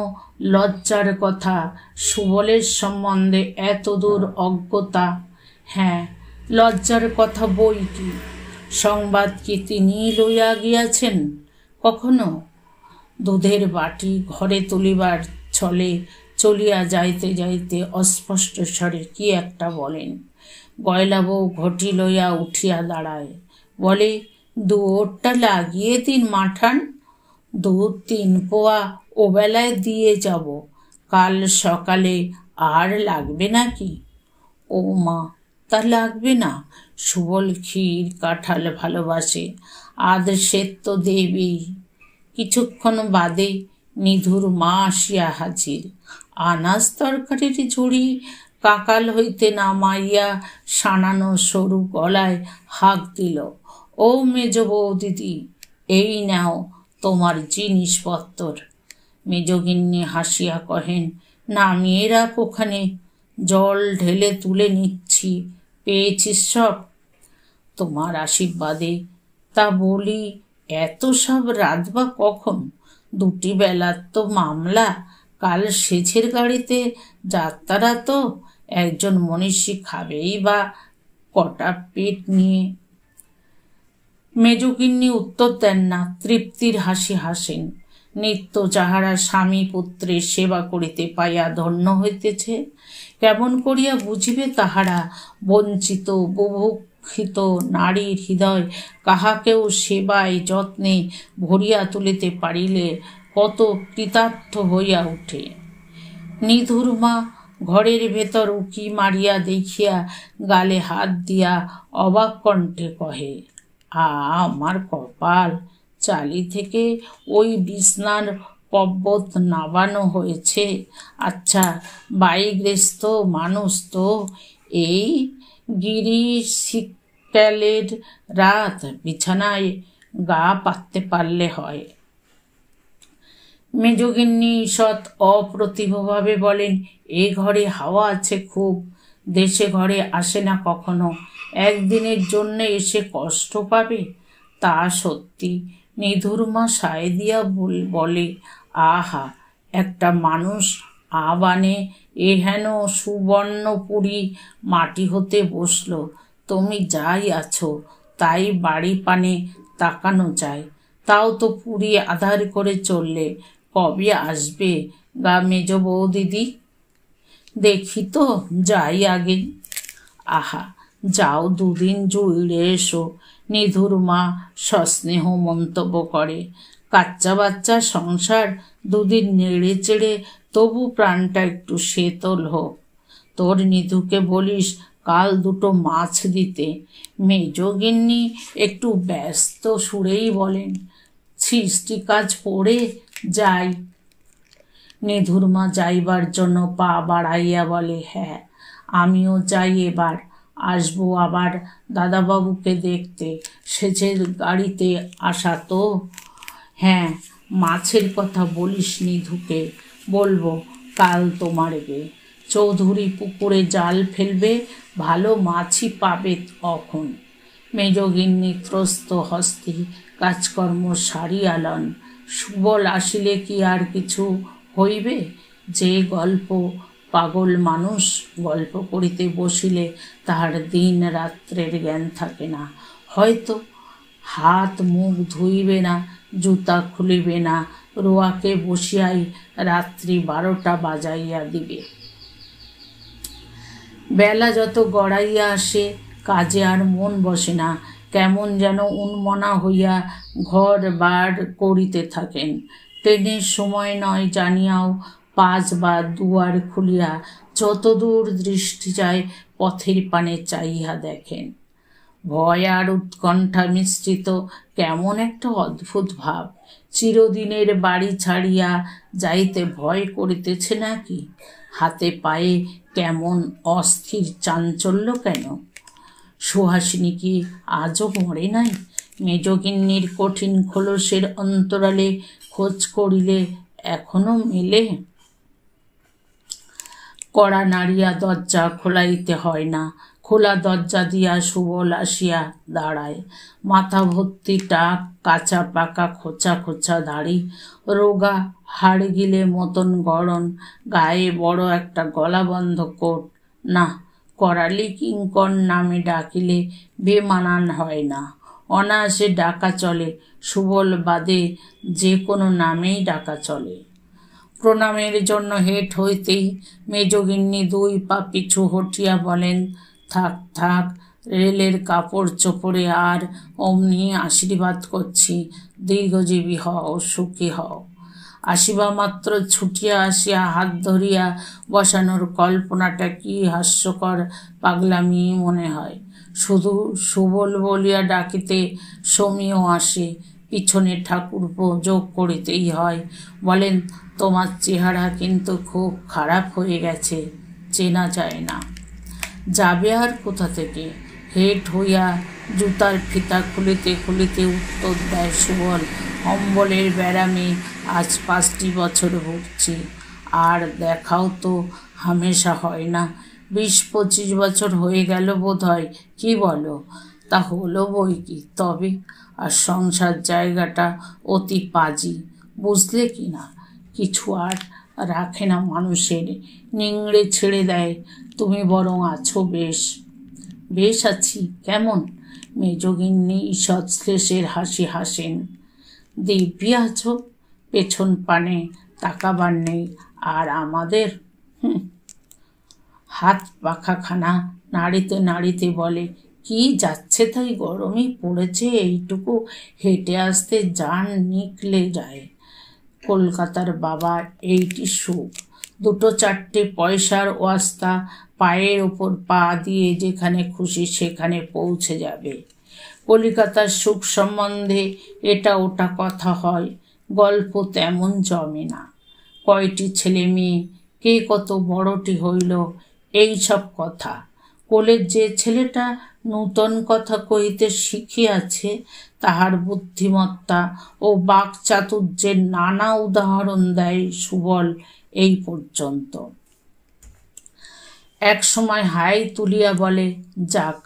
লজ্জার কথা সুবলের সম্বন্ধে এত দূর অজ্ঞতা। হ্যাঁ, লজ্জার কথা বই কি, সংবাদ কি তিনি লইয়া গিয়াছেন কখনো? দুধের বাটি ঘরে তুলিবার ছলে চলিয়া যাইতে যাইতে অস্পষ্ট স্বরে কি একটা বলেন। গয়লা বউ ঘটি লইয়া উঠিয়া দাঁড়ায়, বলে, দুধটা লাগিয়ে দিন মাঠান, 2-3 পোয়া ওবেলায় দিয়ে যাব, কাল সকালে আর লাগবে নাকি? ও মা, তা লাগবে না, সুবল ক্ষীর কাঁঠাল ভালোবাসে, আধ সেদ্ধ দেবী। কিছুক্ষণ বাদে নিধুর মা আসিয়া হাজির, আনাজ তরকারির ঝুড়ি কাকাল হইতে নামাইয়া সানানো সরু গলায় হাঁক দিল, ও মেজ বৌদিদি, এই নাও তোমার জিনিসপত্তর। মেজগিন্নি হাসিয়া কহেন, নামিয়ে রাখ ওখানে, জল ঢেলে তুলে নিচ্ছি, পেয়েছিস সব? তোমার আশীর্বাদে। তা বলি, এত সব রাঁধবা কখন? 2 বেলার তো মামলা, কাল সেচের গাড়িতে যাত্রা, তো একজন মনীষী খাবেই বা কটা পেট নিয়ে? মেজগিন্নি উত্তর দেন না, তৃপ্তির হাসি হাসেন। নিত্য যাহারা স্বামী পুত্রের সেবা করিতে পাইয়া ধন্য হইতেছে, কেমন করিয়া বুঝিবে তাহারা বঞ্চিত বুভুক্ষিত নারীর হৃদয় কাহাকেও সেবায় যত্নে ভরিয়া তুলিতে পারিলে কত কৃতার্থ হইয়া উঠে। নিধুর মা ঘরের ভেতর উকি মারিয়া দেখিয়া গালে হাত দিয়া অবাক কণ্ঠে কহে, আমার কপাল, চালি থেকে ওই বিছনার পর্বত নাবানো হয়েছে। আচ্ছা, বাইগ্রেস্ত মানুষ তো, এই গিরিশিকালের রাত বিছানায় গা পাততে পারলে হয়। মেজগিন্নি ঈষৎ অপ্রতিভভাবে বলেন, এ ঘরে হাওয়া আছে খুব, দেশে ঘরে আসে না কখনো, একদিনের জন্য এসে কষ্ট পাবে? তা সত্যি। নিধুর মা সায় দিয়া বলে, আহা, একটা মানুষ আবানে এহেন সুবর্ণপুরী মাটি হতে বসলো, তুমি যাই আছো তাই বাড়ি পানে তাকানো যায়। তাও তো পুরী আধার করে চললে, কবে আসবে গা মেজ বৌদিদি? দেখি তো, যাই আগে। আহা, যাও, 2 দিন জুড়ে এসো, নিধুর মা সস্নেহ মন্তব্য করে। কাচ্চা বাচ্চা সংসার, 2 দিন নেড়ে চেড়ে তবু প্রাণটা একটু শীতল হোক। তোর নিধুকে বলিস কাল 2টো মাছ দিতে। মেজগিন্নি একটু ব্যস্ত সুরেই বলেন, সৃষ্টি কাজ পড়ে যাই। নিধুর মা যাইবার জন্য পা বাড়াইয়া বলে, হ্যাঁ, আমিও যাই এবার, আসবো আবার দাদাবাবুকে দেখতে, সেচের গাড়িতে আসা তো। হ্যাঁ, মাছের কথা বলিস নিধুকে, বলবো কাল তোমার গে। চৌধুরী পুকুরে জাল ফেলবে, ভালো মাছই পাবে তখন। মেজগিন্নি ত্রস্ত হস্তে কাজকর্ম সারিয়ালন। সুবল আসিলে কি আর কিছু হইবে? যে গল্প, পাগল মানুষ গল্প করিতে বসিলে তাহার দিন রাত্রের জ্ঞান থাকে না। হয়তো হাত মুখ ধুইবে না, জুতা খুলিবে না, রোয়াকে বসিয়াই রাত্রি 12টা বাজাইয়া দিবে। বেলা যত গড়াইয়া আসে, কাজে আর মন বসে না, কেমন যেন উন্মনা হইয়া ঘর বার করিতে থাকেন। ট্রেনের সময় নয় জানিয়াও 5 বার দুয়ার খুলিয়া যতদূর দৃষ্টি যায় পথের পানে চাইয়া দেখেন। ভয় আর উৎকণ্ঠা মিশ্রিত কেমন একটা অদ্ভুত ভাব। চিরদিনের বাড়ি ছাড়িয়া যাইতে ভয় করিতেছে নাকি? হাতে পায়ে কেমন অস্থির চাঞ্চল্য কেন? সুহাসিনী কি আজও মরে নাই? মেজগিন্নির কঠিন খোলসের অন্তরালে খোঁজ করিলে এখনো মেলে। কড়া নাড়িয়া দরজা খোলাইতে হয় না, খোলা দরজা দিয়া সুবল আসিয়া দাঁড়ায়। মাথা ভর্তি টাক, কাঁচা পাকা খোঁচা খোঁচা দাড়ি, রোগা হাড়গিলে মতন গড়ন, গায়ে বড় একটা গলাবন্ধ কোট। না, করালি কিঙ্কর নামে ডাকিলে বেমানান হয় না, অনায়াসে ডাকা চলে। সুবল বাদে যে কোনো নামেই ডাকা চলে। প্রণামের জন্য হেঁট হইতেই মেজগিন্নি 2 পা পিছু হটিয়া বলেন, থাক থাক, রেলের কাপড় চোপড়ে আর অমনি আশীর্বাদ করছি, দীর্ঘজীবী হও, সুখী হও। আসিবা মাত্র ছুটিয়া আসিয়া হাত ধরিয়া বসানোর কল্পনাটা কি হাস্যকর পাগলামি মনে হয়। শুধু সুবল বলিয়া ডাকিতে সমীও আসে, পিছনে ঠাকুরপো যোগ করিতেই হয়। বলেন, তোমার চেহারা কিন্তু খুব খারাপ হয়ে গেছে, চেনা যায় না। যাবে আর কোথা থেকে? হেঁট হইয়া জুতার ফিতা খুলিতে খুলিতে উত্তর দেয় সুবল, অম্বলের ব্যারামে আজ 5টি বছর ভুগছি, আর দেখাও তো হামেশা হয় না। 20-25 বছর হয়ে গেল বোধ হয়, কি বলো? তা হলো বই কি, তবে আর সংসার জায়গাটা অতি পাজি, বুঝলে কি না? কিছু আর রাখে না মানুষের, নিংড়ে ছেড়ে দেয়। তুমি বরং আছো বেশ। বেশ আছি কেমন? মেজগিন্নি ঈষৎশ্লেষের হাসি হাসেন। দিব্যি আছো, পেছন পানে তাকাবার নেই। আর আমাদের হাত পাখাখানা নাড়িতে নাড়িতে বলে, কি যাচ্ছে তাই, গরমই পড়েছে, এইটুকু হেঁটে আসতে জান নিকলে যায়। কলকাতার বাবা এইটি সুখ, 2-4 পয়সার ওয়াস্তা, পায়ের ওপর পা দিয়ে যেখানে খুশি সেখানে পৌঁছে যাবে। কলিকাতার সুখ সম্বন্ধে এটা ওটা কথা হয়, গল্প তেমন জমে না। কয়টি ছেলে মেয়ে, কে কত বড়টি হইল, এই সব কথা। কোলের যে ছেলেটা নূতন কথা কহিতে শিখিয়াছে, তাহার বুদ্ধিমত্তা ও বাকচাতুর্যের নানা উদাহরণ দেয় সুবল এই পর্যন্ত। এক সময় হাই তুলিয়া বলে, যাক,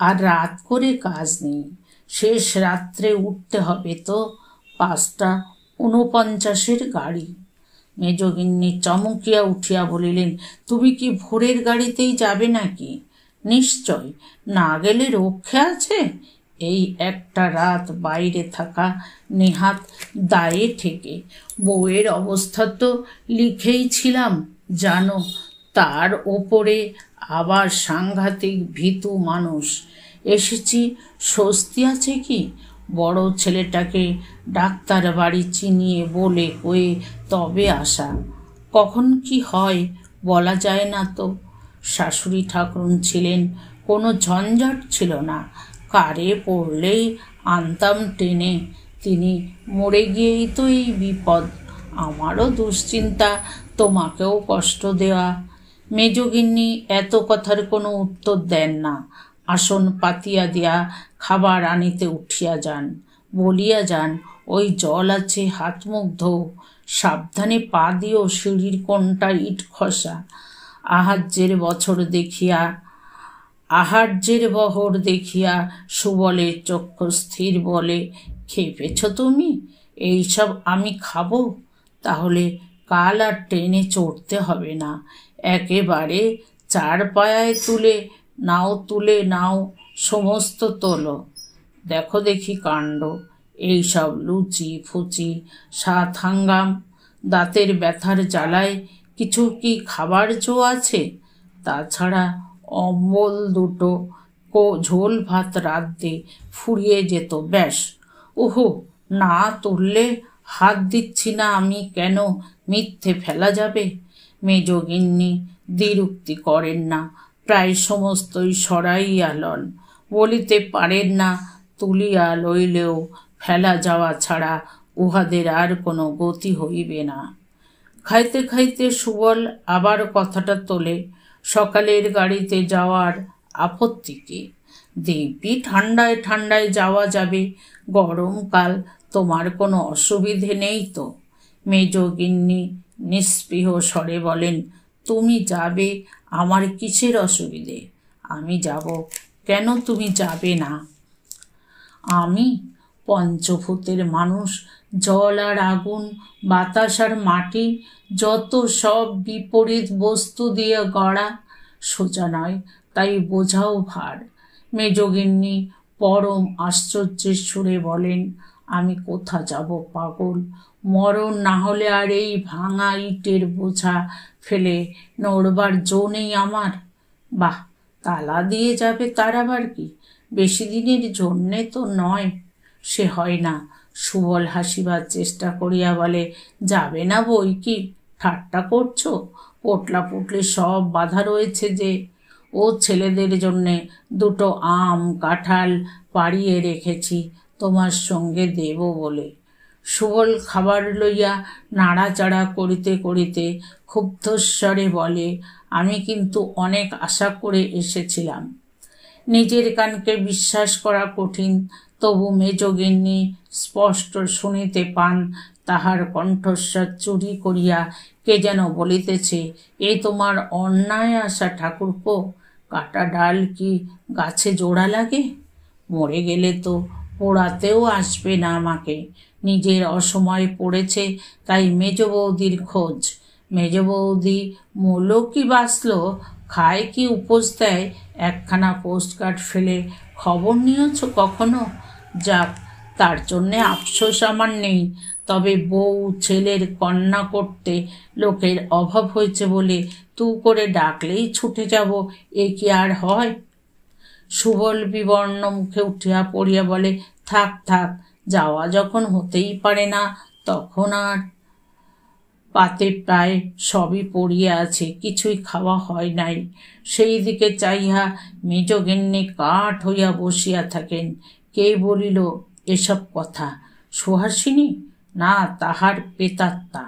আর রাত করে কাজ নেই, শেষ রাত্রে উঠতে হবে তো, 5:49 গাড়ি। মেজগিন্নি চমকিয়া উঠিয়া বলিলেন, তুমি কি ভোরের গাড়িতেই যাবে নাকি? নিশ্চয়, না গেলে রক্ষে আছে? এই একটা রাত বাইরে থাকা নেহাত দায়ে ঠেকে। বউয়ের অবস্থা তো লিখেইছিলাম জানো, তার ওপরে আবার সাংঘাতিক ভীতু মানুষ। এসেছি, স্বস্তি আছে কি? বড় ছেলেটাকে ডাক্তার বাড়ি চিনিয়ে বলে কয়ে তবে আসা। কখন কি হয় বলা যায় না তো। শাশুড়ি ঠাকুরুন ছিলেন, কোনো ঝঞ্ঝাট ছিল না, কারে পড়লেই আনতাম টেনে। তিনি মরে গিয়েই তো এই বিপদ। আমারও দুশ্চিন্তা, তোমাকেও কষ্ট দেওয়া। মেজগিন্নি এত কথার কোনো উত্তর দেন না, আসন পাতিয়া দিয়া খাবার আনিতে উঠিয়া যান। বলিয়া যান, ওই জল আছে, হাত মুখ ধোও, সাবধানে পা দিও, সিঁড়ির কোণটা ইট খসা। আহার্যের বহর দেখিয়া সুবলের চক্ষু স্থির, বলে, খেপেছ তুমি? এইসব আমি খাবো? তাহলে কাল আর ট্রেনে চড়তে হবে না, একেবারে 4 পায়ায় তুলে নাও, সমস্ত তোলো। দেখো দেখি কাণ্ড, এইসব লুচি ফুচি 7 হাঙ্গাম, দাঁতের ব্যথার জ্বালায় কিছু কি খাবার জো আছে? তাছাড়া অম্বল 2টো, ঝোল ভাত রাঁধতে ফুরিয়ে যেত, ব্যাস। ওহো, না তুললে হাত দিচ্ছি না আমি কেন মিথ্যে ফেলা যাবে? মেজগিন্নি দ্বিরুক্তি করেন না, প্রায় সমস্তই সরাইয়া লন, বলিতে পারেন না তুলিয়া লইলেও ফেলা যাওয়া ছাড়া উহাদের আর কোনো গতি হইবে না। খাইতে খাইতে সুবল আবার কথাটা তোলে, সকালের গাড়িতে যাওয়ার আপত্তি কি? দিব্যি ঠান্ডায় ঠান্ডায় যাওয়া যাবে, গরমকাল, তোমার কোনো অসুবিধে নেই তো? মেজগিন্নি নিস্পৃহ স্বরে বলেন, তুমি যাবে, আমার কিসের অসুবিধে? আমি যাব, কেন তুমি যাবে না? আমি পঞ্চভূতের মানুষ, জল আর আগুন, বাতাস আর মাটি, যত সব বিপরীত বস্তু দিয়ে গড়া, সোজা নয়, তাই বোঝাও ভার। মেজগিন্নি পরম আশ্চর্যের সুরে বলেন, আমি কোথা যাব পাগল, মরণ না হলে আর এই ভাঙা ইটের বোঝা ফেলে নড়বার জো নেই আমার। বাহ, তালা দিয়ে যাবে তার আবার কি, বেশি দিনের জন্যে তো নয়। সে হয় না। সুবল হাসিবার চেষ্টা করিয়া বলে, যাবে না বই কি, ঠাট্টা করছো? পোটলা পুটলি সব বাধা রয়েছে যে। ও ছেলেদের জন্যে দুটো আম কাঁঠাল পাড়িয়ে রেখেছি তোমার সঙ্গে দেব বলে। সুবল খাবার লইয়া নাড়াচাড়া করিতে করিতে ক্ষুব্ধস্বরে বলে, আমি কিন্তু অনেক আশা করে এসেছিলাম। নিজের কানকে বিশ্বাস করা কঠিন, তবু মেজগিন্নি স্পষ্ট শুনিতে পান তাহার কণ্ঠস্বর চুরি করিয়া কে যেন বলিতেছে, এ তোমার অন্যায় আশা ঠাকুরপো, কাটা ডাল কি গাছে জোড়া লাগে? মরে গেলে তো পোড়াতেও আসবে না আমাকে। নিজের অসময় পড়েছে তাই মেজ বৌদির খোঁজ। মেজ বৌদি মূল কি বাঁচল, খায় কি উপোস দেয়, একখানা পোস্টকার্ড ফেলে খবর নিয়েছ কখনো? যাক, তার জন্যে আফসোস আমার নেই, তবে বউ ছেলের কন্যা করতে লোকের অভাব হয়েছে বলে তু করে ডাকলেই ছুটে যাব, এ কি আর হয়? সুবল বিবর্ণ মুখে উঠিয়া পড়িয়া বলে, থাক থাক, যাওয়া যখন হতেই পারে না তখন আর। পাতে প্রায় সবই পড়িয়া আছে, কিছুই খাওয়া হয় নাই। সেই দিকে চাইয়া মেজগিন্নি কাঠ হইয়া বসিয়া থাকেন। কে বলিল এসব কথা? সুহাসিনী না তাহার প্রেতাত্মা?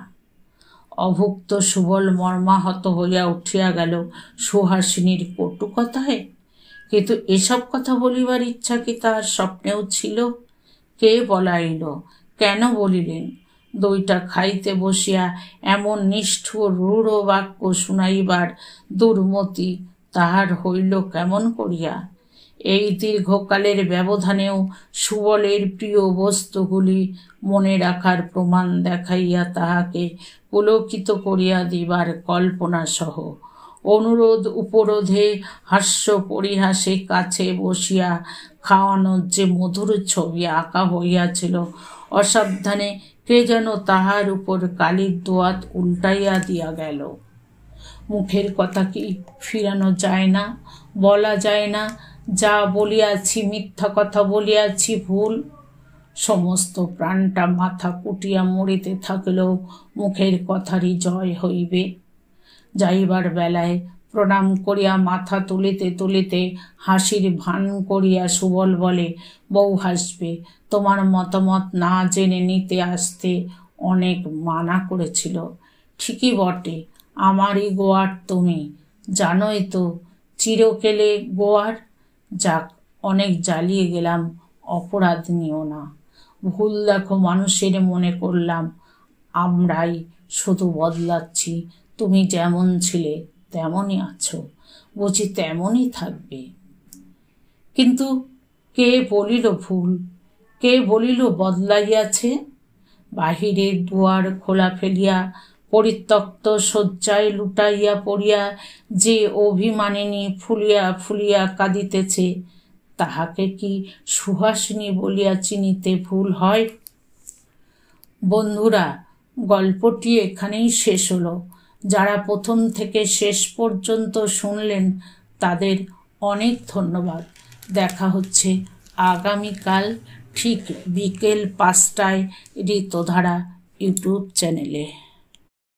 অভুক্ত সুবল মর্মাহত হইয়া উঠিয়া গেল সুহাসিনীর কটু কথায়। কিন্তু এসব কথা বলিবার ইচ্ছা কি তাহার স্বপ্নেও ছিল? কে বলাইল? কেন বলিলেন? দইটা খাইতে বসিয়া এমন নিষ্ঠুর রূঢ় বাক্য শুনাইবার দুর্মতি তাহার হইল কেমন করিয়া? এই দীর্ঘকালের ব্যবধানেও সুবলের প্রিয় বস্তুগুলি মনে রাখার প্রমাণ দেখাইয়া তাহাকে পুলকিত করিয়া দিবার কল্পনা সহ অনুরোধ উপরোধে হাস্য পরিহাসে কাছে বসিয়া খাওয়ানোর যে মধুর ছবি আঁকা হইয়াছিল, অসাবধানে কে যেন তাহার উপর কালির দোয়াত উল্টাইয়া দিয়া গেল। মুখের কথা কি ফিরানো যায় না? বলা যায় না, যা বলিয়াছি মিথ্যা কথা বলিয়াছি, ভুল। সমস্ত প্রাণটা মাথা কুটিয়া মরিতে থাকলেও মুখের কথারই জয় হইবে। যাইবার বেলায় প্রণাম করিয়া মাথা তুলিতে তুলিতে হাসির ভান করিয়া সুবল বলে, বউ হাসবে, তোমার মতামত না জেনে নিতে আসতে অনেক মানা করেছিল। ঠিকই বটে, আমারই গোয়ার তুমি, জানোই তো, চিরকেলে গোয়ার। যাক, অনেক জ্বালিয়ে গেলাম, অপরাধ নিও না। ভুল দেখো মানুষের মনে করলাম। আমরাই শুধু বদলাচ্ছি, তুমি যেমন ছিলে তেমনই আছো, বুঝি তেমনই থাকবে। কিন্তু কে বলিল ভুল? কে বলিল বদলাইয়াছে? বাহিরের দুয়ার খোলা ফেলিয়া পরিত্যক্ত শয্যায় লুটাইয়া পড়িয়া যে অভিমানিনী ফুলিয়া ফুলিয়া কাঁদিতেছে, তাহাকে কি সুহাসিনী বলিয়া চিনিতে ভুল হয়? বন্ধুরা, গল্পটি এখানেই শেষ হলো। যারা প্রথম থেকে শেষ পর্যন্ত শুনলেন তাদের অনেক ধন্যবাদ। দেখা হচ্ছে আগামীকাল ঠিক বিকেল 5টায় ঋতুধারা ইউটিউব চ্যানেলে।